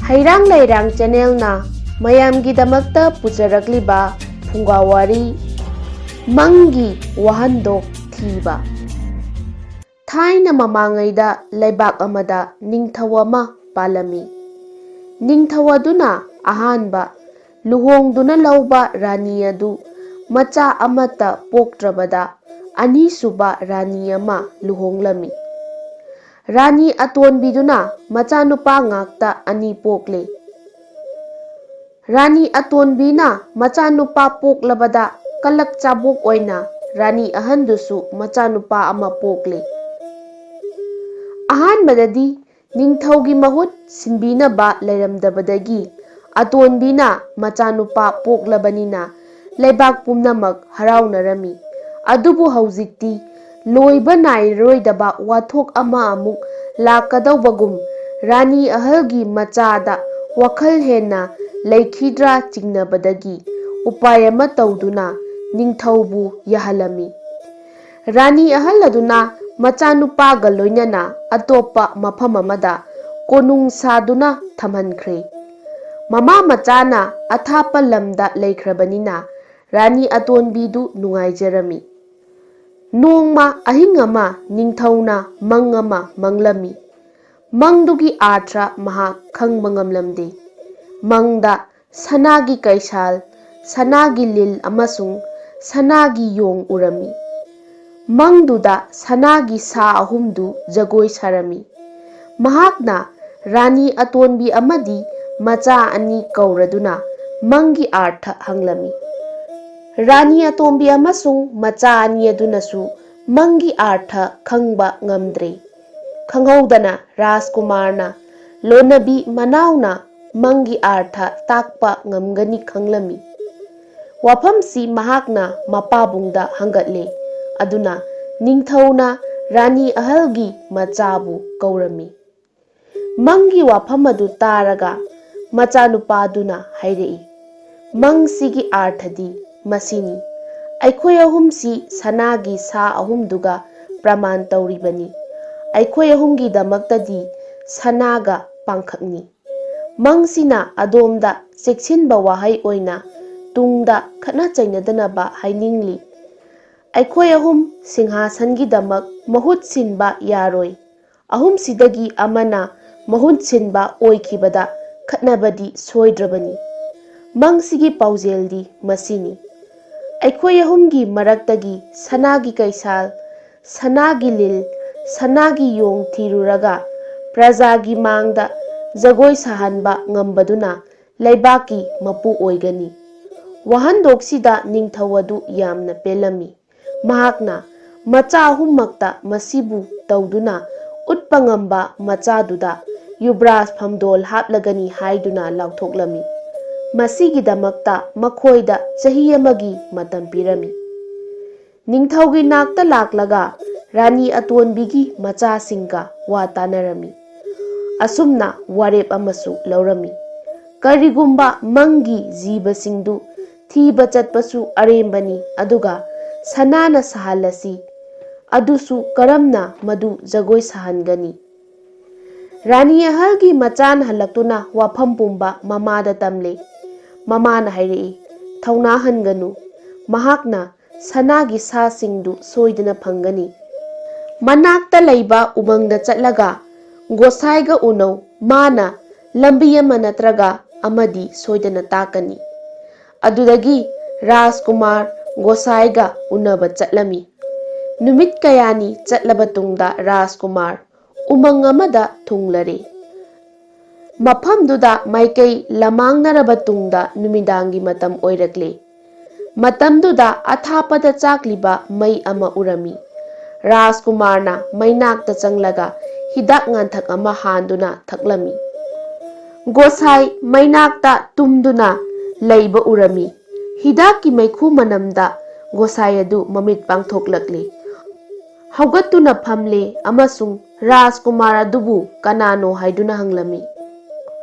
Hairang Lairang Channel na mayamgidamakta pujarakliba phungawari Mangi Wahandok Thiba. Thaina mamangaida laibak amada ningthaw ama palami. Ningthaw aduna ahanba luhongduna lauba rani adu macha amata poktrabada anisuba rani ama luhonglami. Rani atonbiduna machanupa ngakta ani pokle. Rani atonbina machanupa poklabada kalak chabok oina rani ahandusu machanupa ama pokle. Ahanbadadi ningthawgi mahut sinbinaba lairamdabadagi atonbina machanupa poklabanina laibak pumnamak haraunarami. Adubu hauzikti loiba nairoidaba wathok ama amuk lakadawbagum rani ahalgi machada wakhal henna laikhidra chingnabadagi upay ama tawduna ningthawbu yahalami. Rani ahal aduna machanupaga loinana atopa mafam amada konung saduna thamhankhre. Mama machana athapa lamda laikhrabanina rani atonbidu nungaijarami. Nongma ahing ama ningthawna mang ama manglami. Mangdugi arthra mahak khangba ngamlamde. Mangda sanagi kaisal, sanagi lil amasung sanagi yong urami. Mangduda sanagi sa ahumdu jagoi sarami. Mahakna rani atonbi amadi macha ani kauraduna mangi artha hanglami. Rani atombi amasung macha ani adunasu mangi artha khangba ngamdre. Khanghaudana Rajkumarna lonabi manauna mangi artha takpa ngamgani khanglami. Wafamsi mahakna mapabungda hangatle aduna ningthawna rani ahalgi machabu kaurami. Mangi wafamadu taraga machanupaduna hairei. Mangsigi arthadi masini. Aikhoi ahumsi sanagi sa ahumduga praman tauribani. Aikhoi ahumgi damaktadi sanaga pangkhakni. Mangsina adomda cheksinba wahai oina tungda khatna chainadanaba hainingli. Aikhoi ahum singhasangi damak mahut sinba yaroi. Ahum sidagi amana mahut sinba oikhibada khatnabadi soidrabani. Mangsigi paujeldi masini. Aikhoi ahumgi maraktagi sanagi kaisal, sanagi lil, sanagi yong thiruraga prajagi mangda jagoi sahanba ngambaduna laibaki mapu oigani. Wahandoksida ningthawadu yamna pelami. Mahakna macha ahummakta masibu tawduna utpa ngamba machaduda yubraj phamdol haplagani haiduna lauthoklami. Masigidamakta makhoida chahi amagi matam pirami. Ningthawgi nakta laklaga rani atonbigi macha singga wa tanarami. Asumna warep amasu laurami. Karigumba mangi jiba singdu thiba chatpasu arembani aduga sanana sahalasi adusu karamna madu jagoi sahangani. Rani ahalgi machan halaktuna wafam pumba mamada tamle. Mamana hairei thauna hanganu. Mahakna sanagi sa singdu soidana phangani. Manakta laiba umangda chatlaga gosaiga unau mana lambi ama natraga amadi soidana takani. Adudagi Rajkumar Gosaiga unaba chatlami. Numit kayani chatlaba tungda Rajkumar umang amada thunglare. Mafamduda maikei lamangnaraba tungda numidangi matam oirakle. Matamduda athapada chakliba mai ama urami. Rajkumarna mainakta changlaga hidak nganthak ama handuna thaklami. Gosai mainakta tumduna leiba urami. Hidaki maikhu manamda Gosai adu mamit pangthoklakle. Haugatuna phamle amasung Rajkumar adubu kanano haiduna hanglami.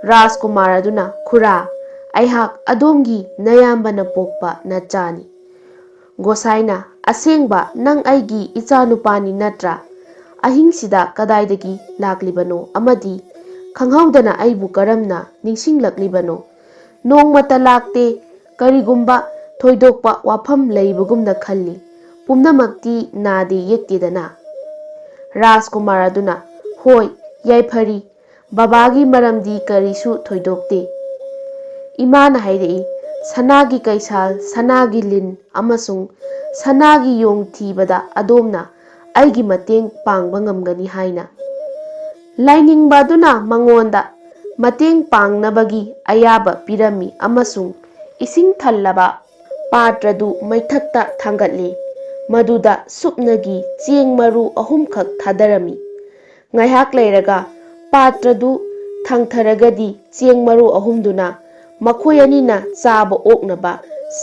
Rajkumar aduna khura aihak adomgi nayambana pokpa nachani. Gosaina asengba nang aigi ichanupani natra ahingsida kadaidagi laklibano amadi ꯈꯪꯍꯧꯗꯅ ꯑꯩꯕꯨ ꯀꯔꯝꯅ ꯅꯤꯡꯁꯤꯡꯂꯛꯂꯤꯕꯅꯣ? ꯅꯣꯡꯃꯇ ꯂꯥꯛꯇꯦ꯫ ꯀꯔꯤꯒꯨꯝꯕ ꯊꯣꯏꯗꯣꯛꯄ ꯋꯥꯐꯝ ꯂꯩꯕꯒꯨꯝꯅ ꯈꯜꯂꯤ꯫ ꯄꯨꯝꯅꯃꯛꯇꯤ ꯅꯥꯗꯦ ꯌꯦꯛꯇꯦꯗꯅ? ꯔꯥꯖꯀꯨꯃꯥꯔ ꯑꯗꯨꯅ ꯍꯣꯏ, ꯌꯥꯏꯐꯔꯤ꯫ ꯕꯕꯥꯒꯤ ꯃꯔꯝꯗꯤ ꯀꯔꯤꯁꯨ ꯊꯣꯏꯗꯣꯛꯇꯦ꯫ ꯏꯃꯥꯅ ꯍꯥꯏꯔꯛꯏ ꯁꯅꯥꯒꯤ ꯀꯩꯁꯥꯜ, ꯁꯅꯥꯒꯤ ꯂꯤꯟ ꯑꯃꯁꯨꯡ ꯁꯅꯥꯒꯤ ꯌꯣꯡ ꯊꯤꯕꯗ ꯑꯗꯣꯝꯅ ꯑꯩꯒꯤ ꯃꯇꯦꯡ ꯄꯥꯡꯕ ꯉꯝꯒꯅꯤ ꯍꯥꯏꯅ꯫ ꯂꯥꯏꯅꯤꯡꯕ ꯑꯗꯨꯅ ꯃꯉꯣꯟꯗ ꯃꯇꯦꯡ ꯄꯥꯡꯅꯕꯒꯤ ꯑꯌꯥꯕ ꯄꯤꯔꯝꯃꯤ ꯑꯃꯁꯨꯡ ꯏꯁꯤꯡ ꯊꯜꯂꯕ ꯄꯥꯇ꯭ꯔꯗꯨ ꯃꯩꯊꯛꯇ ꯊꯥꯡꯒꯠꯂꯤ, ꯃꯗꯨꯗ ꯁꯨꯞꯅꯒꯤ ꯆꯦꯡ ꯃꯔꯨ 3ꯈꯛ ꯊꯥꯗꯔꯝꯃꯤ꯫ ꯉꯥꯏꯍꯥꯛ ꯂꯩꯔꯒ ꯄꯥꯇ꯭ꯔꯗꯨ ꯊꯥꯡꯊꯔꯒꯗꯤ ꯆꯦꯡ ꯃꯔꯨ 3ꯗꯨꯅ ꯃꯈꯣꯏ ꯑꯅꯤꯅ ꯆꯥꯕ ꯑꯣꯛꯅꯕ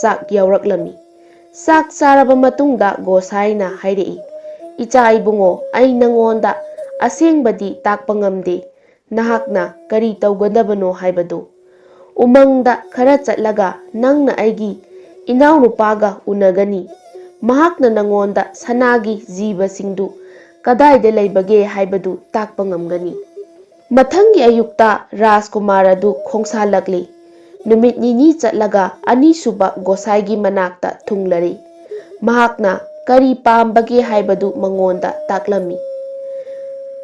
ꯆꯥꯛ ꯌꯥꯎꯔꯛꯂꯝꯃꯤ꯫ ꯆꯥꯛ ꯆꯥꯔꯕ ꯃꯇꯨꯡꯗ ꯒꯣꯁꯥꯏꯅ ꯍꯥꯏꯔꯛꯏ, ꯏꯆꯥ ꯏꯕꯨꯡꯉꯣ, ꯑꯩ ꯅꯉꯣꯟꯗ ꯑꯁꯦꯡꯕꯗꯤ ꯇꯥꯛꯄ ꯉꯝꯗꯦ꯫ ꯅꯍꯥꯛꯅ ꯀꯔꯤ ꯇꯧꯒꯗꯕꯅꯣ ꯍꯥꯏꯕꯗꯨ꯫ ꯎꯃꯪꯗ ꯈꯔ ꯆꯠꯂꯒ ꯅꯪꯅ ꯑꯩꯒꯤ ꯏꯅꯥꯎꯅꯨꯄꯥꯒ ꯎꯅꯒꯅꯤ꯫ ꯃꯍꯥꯛꯅ ꯅꯉꯣꯟꯗ ꯁꯅꯥꯒꯤ ꯖꯤꯕꯁꯤꯡꯗꯨ ꯀꯗꯥꯏꯗ ꯂꯩꯕꯒꯦ ꯍꯥꯏꯕꯗꯨ ꯇꯥꯛꯄ ꯉꯝꯒꯅꯤ꯫ ꯃꯊꯪꯒꯤ ꯑꯌꯨꯛꯇ ꯔꯥꯖꯀꯨꯃꯥꯔ ꯑꯗꯨ ꯈꯣꯡꯁꯥꯜꯂꯛꯂꯤ꯫ ꯅꯨꯃꯤꯠ ꯅꯤꯅꯤ ꯆꯠꯂꯒ ꯑꯅꯤꯁꯨꯕ ꯒꯣꯁꯥꯏꯒꯤ ꯃꯅꯥꯛꯇ ꯊꯨꯡꯂꯔꯤ꯫ ꯃꯍꯥꯛꯅ ꯀꯔꯤ ꯄꯥꯝꯕꯒꯦ ꯍꯥꯏꯕꯗꯨ ꯃꯉꯣꯟꯗ ꯇꯥꯛꯂꯝꯃꯤ꯫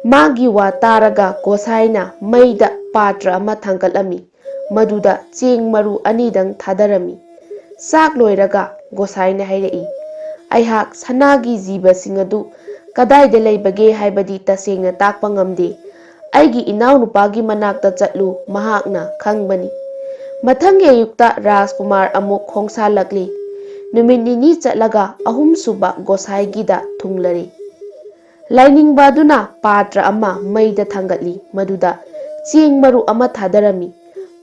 ꯃꯥꯒꯤ ꯋꯥ ꯇꯥꯔꯒ ꯒꯣꯁꯥꯏꯅ ꯃꯩꯗ ꯄꯥꯇ꯭ꯔ ꯑꯃ ꯊꯥꯡꯒꯠꯂꯝꯃꯤ, ꯃꯗꯨꯗ ꯆꯦꯡ ꯃꯔꯨ 2ꯗꯪ ꯊꯥꯗꯔꯝꯃꯤ꯫ ꯆꯥꯛ ꯂꯣꯏꯔꯒ ꯒꯣꯁꯥꯏꯅ ꯍꯥꯏꯔꯛꯏ, ꯑꯩꯍꯥꯛ ꯁꯅꯥꯒꯤ ꯖꯤꯕꯁꯤꯡ ꯑꯗꯨ ꯀꯗꯥꯏꯗ ꯂꯩꯕꯒꯦ ꯍꯥꯏꯕꯗꯤ ꯇꯁꯦꯡꯅ ꯇꯥꯛꯄ ꯉꯝꯗꯦ꯫ ꯑꯩꯒꯤ ꯏꯅꯥꯎꯅꯨꯄꯥꯒꯤ ꯃꯅꯥꯛꯇ ꯆꯠꯂꯨ, ꯃꯍꯥꯛꯅ ꯈꯪꯕꯅꯤ꯫ ꯃꯊꯪꯒꯤ ꯑꯌꯨꯛꯇ ꯔꯥꯖꯀꯨꯃꯥꯔ ꯑꯃꯨꯛ ꯈꯣꯡꯁꯥꯜꯂꯛꯂꯤ꯫ ꯅꯨꯃꯤꯠ ꯅꯤꯅꯤ ꯆꯠꯂꯒ 3ꯁꯨꯕ ꯒꯣꯁꯥꯏꯒꯤꯗ ꯊꯨꯡꯂꯔꯤ꯫ ꯂꯥꯏꯅꯤꯡꯕ ꯑꯗꯨꯅ ꯄꯥꯇ꯭ꯔ ꯑꯃ ꯃꯩꯗ ꯊꯥꯡꯒꯠꯂꯤ, ꯃꯗꯨꯗ ꯆꯦꯡ ꯃꯔꯨ 1 ꯊꯥꯗꯔꯝꯃꯤ꯫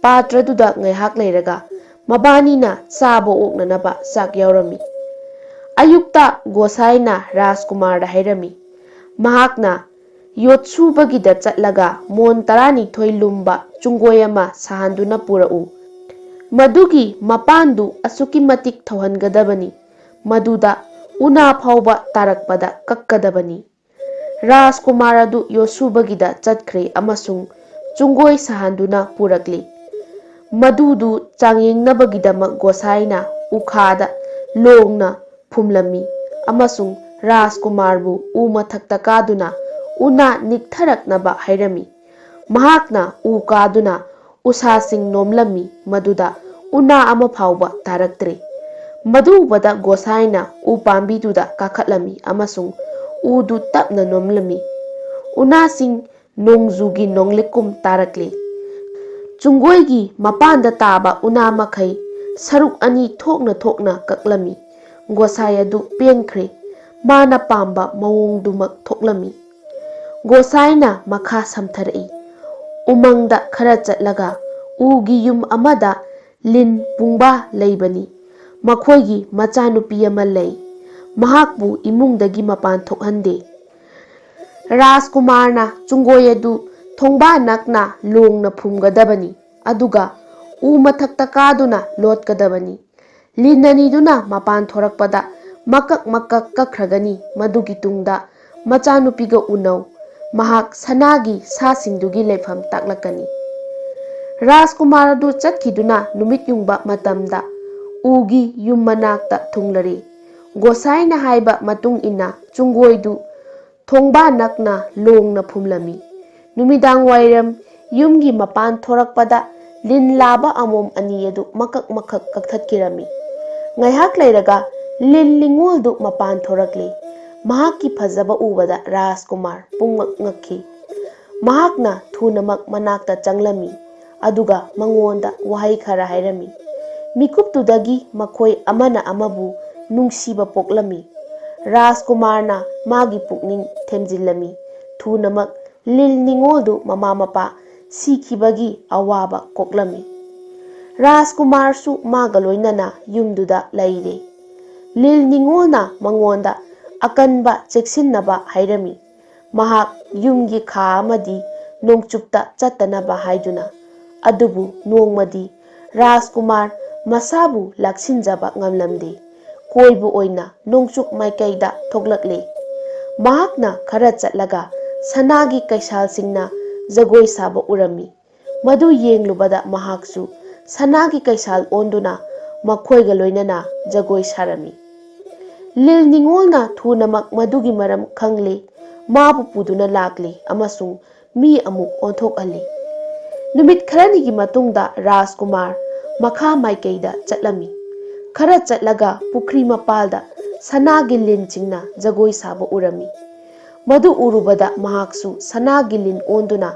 ꯄꯥꯇ꯭ꯔꯗꯨꯗ ꯉꯥꯏꯍꯥꯛ ꯂꯩꯔꯒ ꯃꯕꯥꯅꯤꯅ ꯆꯥꯕ ꯑꯣꯛꯅꯅꯕ ꯆꯥꯛ ꯌꯥꯎꯔꯝꯃꯤ꯫ ꯑꯌꯨꯛꯇ ꯒꯣꯁꯥꯏꯅ ꯔꯥꯖꯀꯨꯃꯥꯔꯗ ꯍꯥꯏꯔꯝꯃꯤ, ꯃꯍꯥꯛꯅ ꯌꯣꯠꯁꯨꯕꯒꯤꯗ ꯆꯠꯂꯒ ꯃꯣꯟ 12 ꯂꯨꯝꯕ ꯆꯨꯡꯒꯣꯏ ꯑꯃ ꯁꯥꯍꯟꯗꯨꯅ ꯄꯨꯔꯛꯎ꯫ ꯃꯗꯨꯒꯤ ꯃꯄꯥꯟꯗꯨ ꯑꯁꯨꯛꯀꯤ ꯃꯇꯤꯛ ꯊꯧꯍꯟꯒꯗꯕꯅꯤ, ꯃꯗꯨꯗ ꯎꯅꯥ ꯐꯥꯎꯕ ꯇꯥꯔꯛꯄꯗ ꯀꯛꯀꯗꯕꯅꯤ꯫ ꯔꯥꯖꯀꯨꯃꯥꯔ ꯑꯗꯨ ꯌꯣꯠꯁꯨꯕꯒꯤꯗ ꯆꯠꯈ꯭ꯔꯦ ꯑꯃꯁꯨꯡ ꯆꯨꯡꯒꯣꯏ ꯁꯥꯍꯟꯗꯨꯅ ꯄꯨꯔꯛꯂꯤ꯫ ꯃꯗꯨꯗꯨ ꯆꯥꯡꯌꯦꯡꯅꯕꯒꯤꯗꯃꯛ ꯒꯣꯁꯥꯏꯅ ꯎꯈꯥꯗ ꯂꯣꯡꯅ ꯐꯨꯝꯂꯝꯃꯤ ꯑꯃꯁꯨꯡ ꯔꯥꯖꯀꯨꯃꯥꯔꯕꯨ ꯎ ꯃꯊꯛꯇ ꯀꯥꯗꯨꯅ ꯎꯅꯥ ꯅꯤꯛꯊꯔꯛꯅꯕ ꯍꯥꯏꯔꯝꯃꯤ꯫ ꯃꯍꯥꯛꯅ ꯎ ꯀꯥꯗꯨꯅ ꯎꯁꯥꯁꯤꯡ ꯅꯣꯝꯂꯝꯃꯤ, ꯃꯗꯨꯗ ꯎꯅꯥ ꯑꯃ ꯐꯥꯎꯕ ꯇꯥꯔꯛꯇ꯭ꯔꯦ꯫ ꯃꯗꯨ ꯎꯕꯗ ꯒꯣꯁꯥꯏꯅ ꯎ ꯄꯥꯝꯕꯤꯗꯨꯗ ꯀꯥꯈꯠꯂꯝꯃꯤ ꯑꯃꯁꯨꯡ ꯎꯗꯨ ꯇꯞꯅ ꯅꯣꯝꯂꯝꯃꯤ꯫ ꯎꯅꯥꯁꯤꯡ ꯅꯣꯡꯖꯨꯒꯤ ꯅꯣꯡꯂꯤꯛꯀꯨꯝ ꯇꯥꯔꯛꯂꯤ꯫ ꯆꯨꯡꯒꯣꯏꯒꯤ ꯃꯄꯥꯟꯗ ꯇꯥꯕ ꯎꯅꯥ ꯃꯈꯩ ꯁꯔꯨꯛ 2 ꯊꯣꯛꯅ ꯊꯣꯛꯅ ꯀꯛꯂꯝꯃꯤ꯫ ꯒꯣꯁꯥꯏ ꯑꯗꯨ ꯄꯦꯟꯈ꯭ꯔꯦ꯫ ꯃꯥꯅ ꯄꯥꯝꯕ ꯃꯑꯣꯡꯗꯨꯃꯛ ꯊꯣꯛꯂꯝꯃꯤ꯫ ꯒꯣꯁꯥꯏꯅ ꯃꯈꯥ ꯁꯝꯊꯔꯛꯏ꯫ ꯎꯃꯪꯗ ꯈꯔ ꯆꯠꯂꯒ ꯎꯒꯤ ꯌꯨꯝ ꯑꯃꯗ ꯂꯤꯟ ꯄꯨꯡꯕꯥ ꯂꯩꯕꯅꯤ꯫ ꯃꯈꯣꯏꯒꯤ ꯃꯆꯥꯅꯨꯄꯤ ꯑꯃ ꯂꯩ꯫ ꯃꯍꯥꯛꯄꯨ ꯏꯃꯨꯡꯗꯒꯤ ꯃꯄꯥꯟ ꯊꯣꯛꯍꯟꯗꯦ꯫ ꯔꯥꯖꯀꯨꯃꯥꯔꯅ ꯆꯨꯡꯒꯣꯏ ꯑꯗꯨ ꯊꯣꯡꯕꯥ ꯅꯛꯅ ꯂꯣꯡꯅ ꯐꯨꯝꯒꯗꯕꯅꯤ, ꯑꯗꯨꯒ ꯎ ꯃꯊꯛꯇ ꯀꯥꯗꯨꯅ ꯂꯣꯠꯀꯗꯕꯅꯤ꯫ ꯂꯤꯟ ꯑꯅꯤꯗꯨꯅ ꯃꯄꯥꯟ ꯊꯣꯔꯛꯄꯗ ꯃꯀꯛ ꯃꯀꯛ ꯀꯛꯈ꯭ꯔꯒꯅꯤ꯫ ꯃꯗꯨꯒꯤ ꯇꯨꯡꯗ ꯃꯆꯥꯅꯨꯄꯤꯒ ꯎꯅꯧ꯫ ꯃꯍꯥꯛ ꯁꯅꯥꯒꯤ ꯁꯥꯁꯤꯡꯗꯨꯒꯤ ꯂꯩꯐꯝ ꯇꯥꯛꯂꯛꯀꯅꯤ꯫ ꯔꯥꯖꯀꯨꯃꯥꯔ ꯑꯗꯨ ꯆꯠꯈꯤꯗꯨꯅ ꯅꯨꯃꯤꯠ ꯌꯨꯡꯕ ꯃꯇꯝꯗ ꯎꯒꯤ ꯌꯨꯝ ꯃꯅꯥꯛꯇ ꯊꯨꯡꯂꯔꯤ꯫ ꯒꯣꯁꯥꯏꯅ ꯍꯥꯏꯕ ꯃꯇꯨꯡ ꯏꯟꯅ ꯆꯨꯡꯒꯣꯏꯗꯨ ꯊꯣꯡꯕꯥ ꯅꯛꯅ ꯂꯣꯡꯅ ꯐꯨꯝꯂꯝꯃꯤ꯫ ꯅꯨꯃꯤꯗꯥꯡꯋꯥꯏꯔꯝ ꯌꯨꯝꯒꯤ ꯃꯄꯥꯟ ꯊꯣꯔꯛꯄꯗ ꯂꯤꯟ ꯂꯥꯕ ꯑꯃꯣꯝ 2 ꯑꯗꯨ ꯃꯀꯛ ꯃꯀꯛ ꯀꯛꯊꯠꯈꯤꯔꯝꯃꯤ꯫ ꯉꯥꯏꯍꯥꯛ ꯂꯩꯔꯒ ꯂꯤꯟ ꯅꯤꯡꯉꯣꯜꯗꯨ ꯃꯄꯥꯟ ꯊꯣꯔꯛꯂꯤ꯫ ꯃꯍꯥꯛꯀꯤ ꯐꯖꯕ ꯎꯕꯗ ꯔꯥꯖꯀꯨꯃꯥꯔ ꯄꯨꯡꯉꯛ ꯉꯛꯈꯤ꯫ ꯃꯍꯥꯛꯅ ꯊꯨꯅꯃꯛ ꯃꯅꯥꯛꯇ ꯆꯪꯂꯝꯃꯤ ꯑꯗꯨꯒ ꯃꯉꯣꯟꯗ ꯋꯥꯍꯩ ꯈꯔ ꯍꯥꯏꯔꯝꯃꯤ꯫ ꯃꯤꯀꯨꯞꯇꯨꯗꯒꯤ ꯃꯈꯣꯏ ꯑꯃꯅ ꯑꯃꯕꯨ ꯅꯨꯡꯁꯤꯕ ꯄꯣꯛꯂꯝꯃꯤ꯫ ꯔꯥꯖꯀꯨꯃꯥꯔꯅ ꯃꯥꯒꯤ ꯄꯨꯛꯅꯤꯡ ꯊꯦꯝꯖꯤꯜꯂꯝꯃꯤ꯫ ꯊꯨꯅꯃꯛ ꯂꯤꯟ ꯅꯤꯡꯉꯣꯜꯗꯨ ꯃꯃꯥ ꯃꯄꯥ ꯁꯤꯈꯤꯕꯒꯤ ꯑꯋꯥꯕ ꯀꯣꯛꯂꯝꯃꯤ꯫ ꯔꯥꯖꯀꯨꯃꯥꯔꯁꯨ ꯃꯥꯒ ꯂꯣꯏꯅꯅ ꯌꯨꯝꯗꯨꯗ ꯂꯩꯔꯦ꯫ ꯂꯤꯟ ꯅꯤꯡꯉꯣꯜꯅ ꯃꯉꯣꯟꯗ ꯑꯀꯟꯕ ꯆꯦꯛꯁꯤꯟꯅꯕ ꯍꯥꯏꯔꯝꯃꯤ, ꯃꯍꯥꯛ ꯌꯨꯝꯒꯤ ꯈꯥ ꯑꯃꯗꯤ ꯅꯣꯡꯆꯨꯞꯇ ꯆꯠꯇꯅꯕ ꯍꯥꯏꯗꯨꯅ꯫ ꯑꯗꯨꯕꯨ ꯅꯣꯡꯃꯗꯤ ꯔꯥꯖꯀꯨꯃꯥꯔ ꯃꯁꯥꯕꯨ ꯂꯥꯛꯁꯤꯟꯖꯕ ꯉꯝꯂꯝꯗꯦ꯫ ꯀꯣꯏꯕ ꯑꯣꯏꯅ ꯅꯣꯡꯆꯨꯞ ꯃꯥꯏꯀꯩꯗ ꯊꯣꯛꯂꯛꯂꯦ꯫ ꯃꯍꯥꯛꯅ ꯈꯔ ꯆꯠꯂꯒ ꯁꯅꯥꯒꯤ ꯀꯩꯁꯥꯜꯁꯤꯡꯅ जगोई साबा उरमी मधु येंगलुबदा महाकसु सनागी कैसाल ओंदुना मखोइगा लोइनना जगोई सारमी लील निंगोलना थुनमक मधुगी मरम खंगले माबु पुदुना लागले अमसुंग मी अमुक ओंथोकहले नुमित खरनिगी मतुंगदा राजकुमार मखा माइकैदा चटलमी खरा चटलगा पुखरी मपालदा सनागी लिन चिंगना जगोई साबा उरमी मधु उरुबदा महाकसु सनागी लिन ओंदुना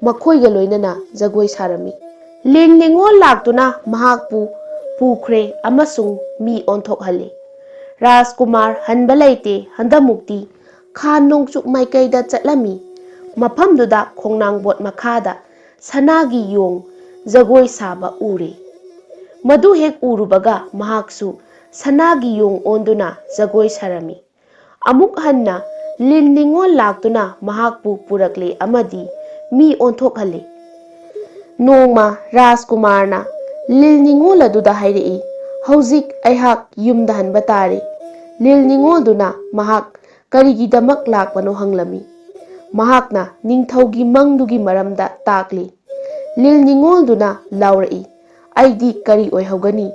मखोइगा लोइनना जगोई सारमी लिन निंगोल लागतुना महाकपु पुखरे अमसुंग मी ओंथोकहले राजकुमार हनबा लेते हंदमुक्ति खा नोंगचुक माइकैदा चटलमी मफमदुदा खोंनांगबोट मखादा सनागी योंग जगोई साबा उरे मधु हेक उरुबगा महाकसु सनागी योंग ओंदुना जगोई सारमी अमुक हन्ना लिन निंगोल लागतुना महाकपु पुरकले अमदी मी ओंथोकहले नोंगमा राजकुमारना लिल निंगोल अदुदा हाइरेई हौजिक अहाक युमदा हनबा तारे लिल निंगोलदुना महाक करिगिदमक लाकपनो हंगलमी महाकना निंगथौगी मंगदुगी मरमदा ताकले लिल निंगोलदुना लाउरई आइदी करी ओइहौगनी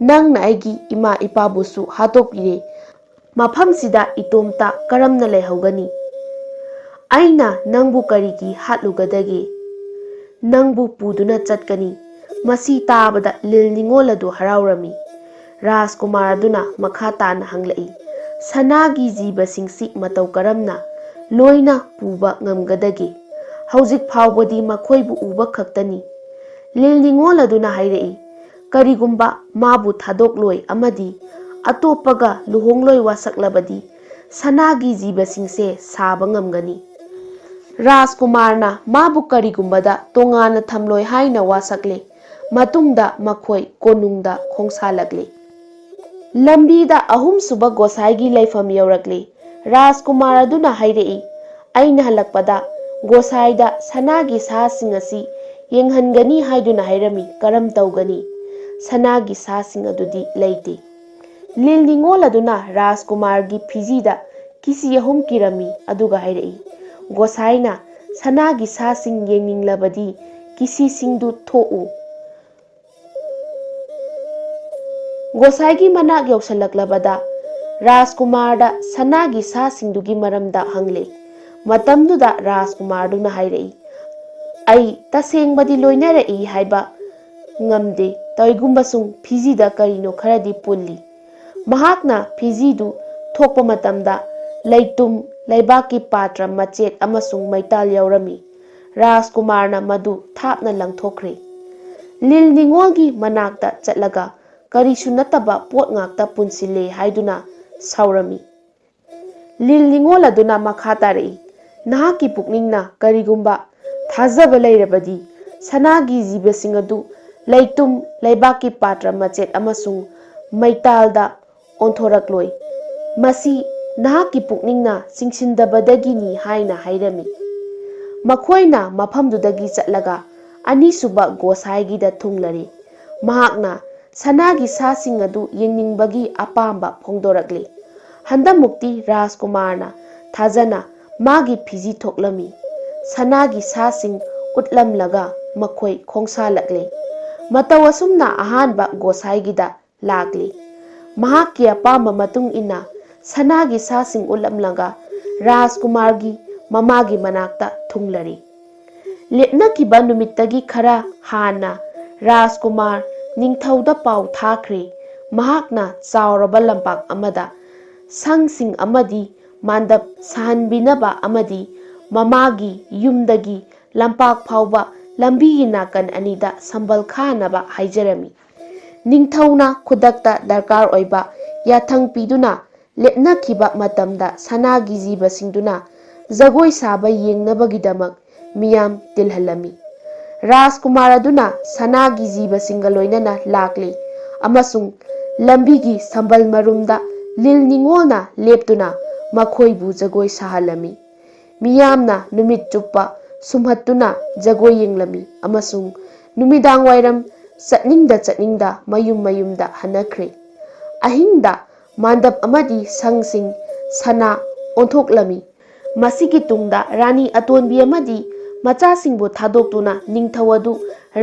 नंगना आइगी इमा इपाबुसु हातोकपिरे मफमसिदा इतोमता करमना लेहौगनी आइना नंगबु करिगी हातलुगदगे नंगबु पुदुना चटकनी मसी ताबदा लिल निंगोल अदु हराउरमी राजकुमार अदुना मखा ताना हंगलई सनागी जीबसिंगसी मतौ करमना लोइना पुबा ngamgadage हौजिक फावबदी मखोइबु उबा खक्तनी लिल निंगोल अदुना हाइरेई करिगुम्बा माबु थादोकलोय अमदी अतोपगा लुहोंगलोय वासकलबदी सनागी जीबसिंगसे साबा ngamgani राजकुमारना माबु करिगुम्बदा तोंगाना थमलोय हाइना वासकले मतुंगदा मखोइ कोनुंगदा खोंसालगले लंबीदा अहुम सुबा गोसाईगी लैफम यौरकले राजकुमार अदुना हाइरेई अइना हलकपदा गोसाईदा सनागी सासिंग असि येंगहनगनी हाइदुना हाइरमी करम तौगनी सनागी सासिंग अदुदी लैते लिल निंगोल अदुना राजकुमारगी फिजीदा किसी अहुम किरमी अदुगा हाइरेई गोसाईना सनागी सासिंग येंगनिंगलबदी किसी सिंगदु थोउ गोसाईगी मनाक यौसलकलबदा राजकुमारदा सनागी सासिंगदुगी मरमदा हंगले मतमदुदा राजकुमारदुना हाइरेई आई तसेंगबदी लोइनरई हाइबा ngamde तोइगुम्बसुंग फिजीदा करिनो खरदी पुल्ली महाकना फिजीदु थोकपा मतमदा लैतुम लैबाकी पात्र मचेत अमसुंग मैताल यौरमी राजकुमारना मधु थापना लंगथोखरे लिल निंगोलगी मनाकता चटलगा करिसु नतबा पोट ngakta पुनसिले हाइदुना साउरमी लिल निंगोल अदुना मखा तारई नहाकी पुकनिंगना करिगुम्बा थाजबा लैरबदी सनागी जीबसिंग अदु लैतुम लैबाकी पात्र मचेत अमसुंग मैतालदा ओंथोरकलोय मसी नहाकी पुकनिंगना सिंगसिंदबदगिनी हाइना हाइरमी मखोइना मफमदुदगी चटलगा अनीसुबा गोसाईगीदा थुंगलरे महाकना सनागी सासिंग अदु येंगनिंगबगी अपांबा फोंदोरकले हंदमुक्ति राजकुमारना थाजना मागी फिजी थोकलमी सनागी सासिंग उतलमलगा मखोइ खोंसालकले मतौ असुमना अहानबा गोसाईगीदा लागले महाकी अपांबा मतुंग इना सनागी सासिंग उतलमलगा राजकुमारगी ममागी मनाकता थुंगलरे लेपनकीबा नुमित्तगी खरा हाना राजकुमार निंगथौदा पाउ थाखरे महाकना चावरबा लंपाक अमदा संगसिंग अमदी मांदप साहनबिनबा अमदी ममागी युमदगी लंपाक फाउबा लंबीगी नाकन अनिदा संबल खानबा हाइजरमी निंगथौना खुदकता दरकार ओइबा याथंग पीदुना लेपनकीबा मतमदा सनागी जीबसिंगदुना जगोई साबा येंगनबगिदमक मियाम तिलहलमी राजकुमार अदुना सनागी जीबसिंगा लोइनना लाकले अमसुंग लंबीगी संबल मरुमदा लिल निंगोलना लेपतुना मखोइबु जगोई साहलमी मियामना नुमित चुप्पा सुमहत्तुना जगोई येंगलमी अमसुंग नुमिदांग वाइरम चटनिंगदा मयुम मयुमदा हनखरे अहिंगदा मांदप अमदी संगसिंग सना ओंथोकलमी मसिगी तुंगदा रानी अतोनबी अमदी ꯃꯆꯥꯁꯤꯡꯕꯨ ꯊꯥꯗꯣꯛꯇꯨꯅ ꯅꯤꯡꯊꯧ ꯑꯗꯨ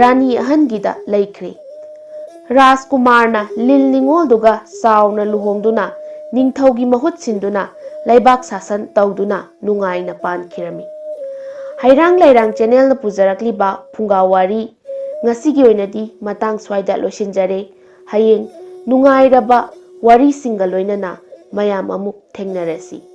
ꯔꯥꯅꯤ ꯑꯍꯟꯒꯤꯗ ꯂꯩꯈ꯭ꯔꯦ꯫ ꯔꯥꯖꯀꯨꯃꯥꯔꯅ ꯂꯤꯜ ꯅꯤꯡꯉꯣꯜꯗꯨꯒ ꯆꯥꯎꯅ ꯂꯨꯍꯣꯡꯗꯨꯅ ꯅꯤꯡꯊꯧꯒꯤ ꯃꯍꯨꯠ ꯁꯤꯟꯗꯨꯅ ꯂꯩꯕꯥꯛ ꯁꯥꯁꯟ ꯇꯧꯗꯨꯅ ꯅꯨꯡꯉꯥꯏꯅ ꯄꯥꯟꯈꯤꯔꯝꯃꯤ꯫ ꯍꯩꯔꯥꯡ ꯂꯩꯔꯥꯡ ꯆꯦꯅꯦꯜꯅ ꯄꯨꯖꯔꯛꯂꯤꯕ ꯐꯨꯡꯒꯥ ꯋꯥꯔꯤ ꯉꯁꯤꯒꯤ ꯑꯣꯏꯅꯗꯤ ꯃꯇꯥꯡ ꯁ꯭ꯋꯥꯏꯗ ꯂꯣꯏꯁꯤꯟꯖꯔꯦ꯫ ꯍꯌꯦꯡ ꯅꯨꯡꯉꯥꯏꯔꯕ ꯋꯥꯔꯤꯁꯤꯡꯒ ꯂꯣꯏꯅꯅ ꯃꯌꯥꯝ ꯑꯃꯨꯛ ꯊꯦꯡꯅꯔꯁꯤ꯫